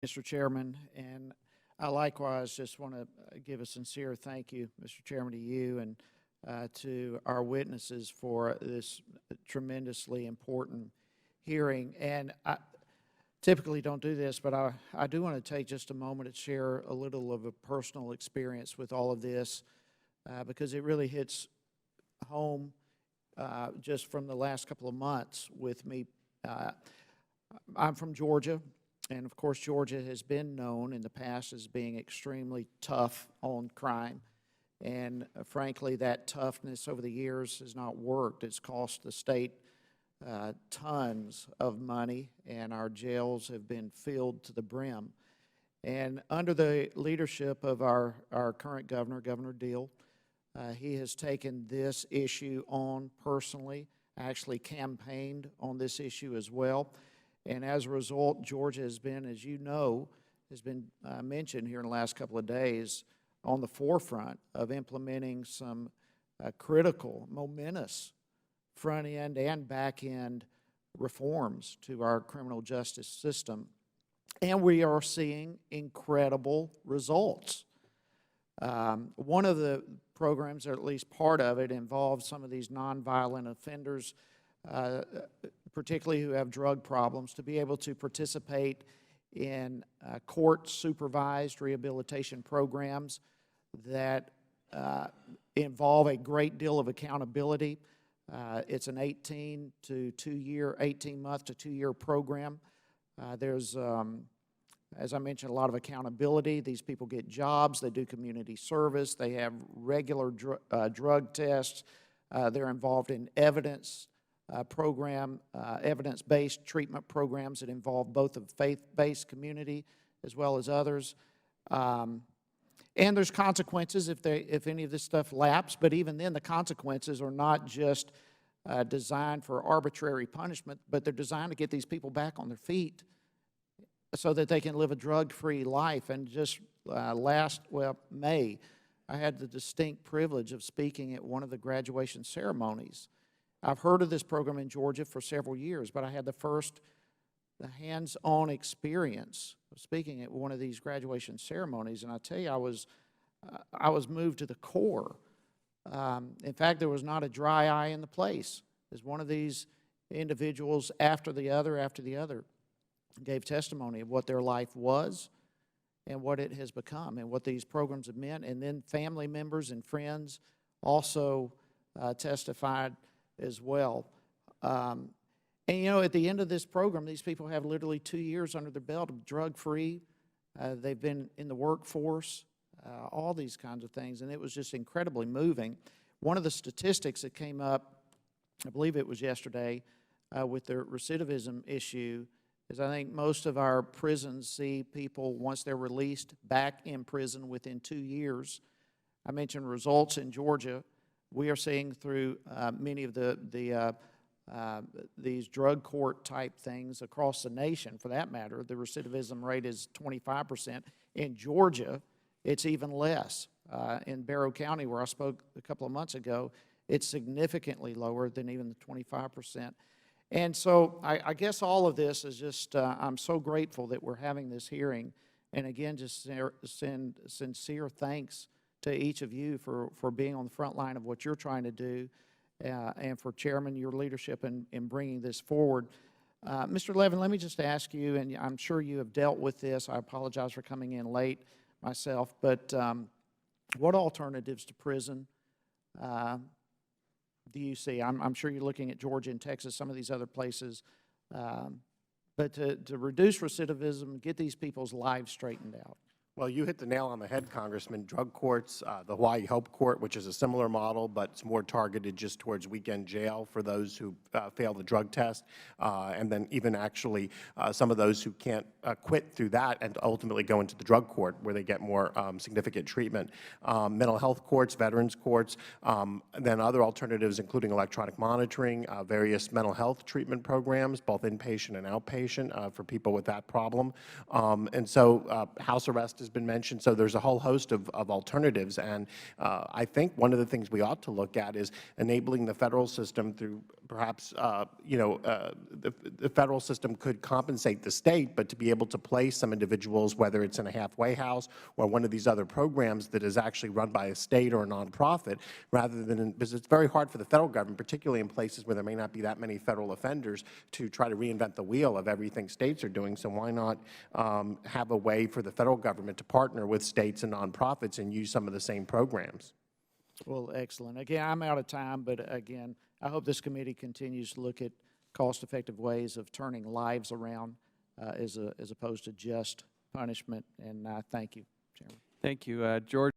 Mr. Chairman, and I likewise just want to give a sincere thank you, Mr. Chairman, to you and to our witnesses for this tremendously important hearing. And I typically don't do this, but I do want to take just a moment to share a little of a personal experience with all of this because it really hits home just from the last couple of months with me. I'm from Georgia. And of course, Georgia has been known in the past as being extremely tough on crime. And frankly, that toughness over the years has not worked. It's cost the state tons of money, and our jails have been filled to the brim. And under the leadership of our current governor, Governor Deal, he has taken this issue on personally, actually campaigned on this issue as well. And as a result, Georgia has been, as you know, has been mentioned here in the last couple of days, on the forefront of implementing some critical, momentous front-end and back-end reforms to our criminal justice system. And we are seeing incredible results. One of the programs, or at least part of it, involves some of these nonviolent offenders, particularly who have drug problems, to be able to participate in court-supervised rehabilitation programs that involve a great deal of accountability. It's an 18-month to 2-year program. There's, as I mentioned, a lot of accountability. These people get jobs, they do community service, they have regular drug tests, they're involved in evidence-based treatment programs that involve both the faith-based community as well as others. And there's consequences if any of this stuff laps, but even then the consequences are not just designed for arbitrary punishment, but they're designed to get these people back on their feet so that they can live a drug-free life. And just May, I had the distinct privilege of speaking at one of the graduation ceremonies. I've heard of this program in Georgia for several years, but I had the hands-on experience of speaking at one of these graduation ceremonies, and I tell you, I was moved to the core. In fact, there was not a dry eye in the place as one of these individuals after the other gave testimony of what their life was and what it has become and what these programs have meant, and then family members and friends also testified as well. And you know, at the end of this program, these people have literally 2 years under their belt of drug-free. They've been in the workforce, all these kinds of things, and it was just incredibly moving. One of the statistics that came up, I believe it was yesterday, with the recidivism issue, is I think most of our prisons see people, once they're released, back in prison within 2 years. I mentioned results in Georgia. We are seeing through many of these drug court type things across the nation, for that matter, the recidivism rate is 25%. In Georgia, it's even less. In Barrow County, where I spoke a couple of months ago, it's significantly lower than even the 25%. And so I guess all of this is just, I'm so grateful that we're having this hearing. And again, just send sincere thanks to each of you for being on the front line of what you're trying to do, and for Chairman, your leadership in bringing this forward. Mr. Levin, let me just ask you, and I'm sure you have dealt with this. I apologize for coming in late myself, but what alternatives to prison do you see? I'm sure you're looking at Georgia and Texas, some of these other places, but to reduce recidivism, get these people's lives straightened out. Well, you hit the nail on the head, Congressman. Drug courts, the Hawaii Hope Court, which is a similar model, but it's more targeted just towards weekend jail for those who fail the drug test, and then even actually some of those who can't quit through that and ultimately go into the drug court where they get more significant treatment. Mental health courts, veterans courts, then other alternatives including electronic monitoring, various mental health treatment programs, both inpatient and outpatient for people with that problem. And so house arrest is has been mentioned. So there's a whole host of alternatives. And I think one of the things we ought to look at is enabling the federal system through perhaps, the federal system could compensate the state, but to be able to place some individuals, whether it's in a halfway house or one of these other programs that is actually run by a state or a nonprofit, rather than, because it's very hard for the federal government, particularly in places where there may not be that many federal offenders, to try to reinvent the wheel of everything states are doing. So why not have a way for the federal government to partner with states and nonprofits and use some of the same programs? Well, excellent. Again, I'm out of time, but again, I hope this committee continues to look at cost-effective ways of turning lives around as opposed to just punishment. And I thank you, Chairman. Thank you. George.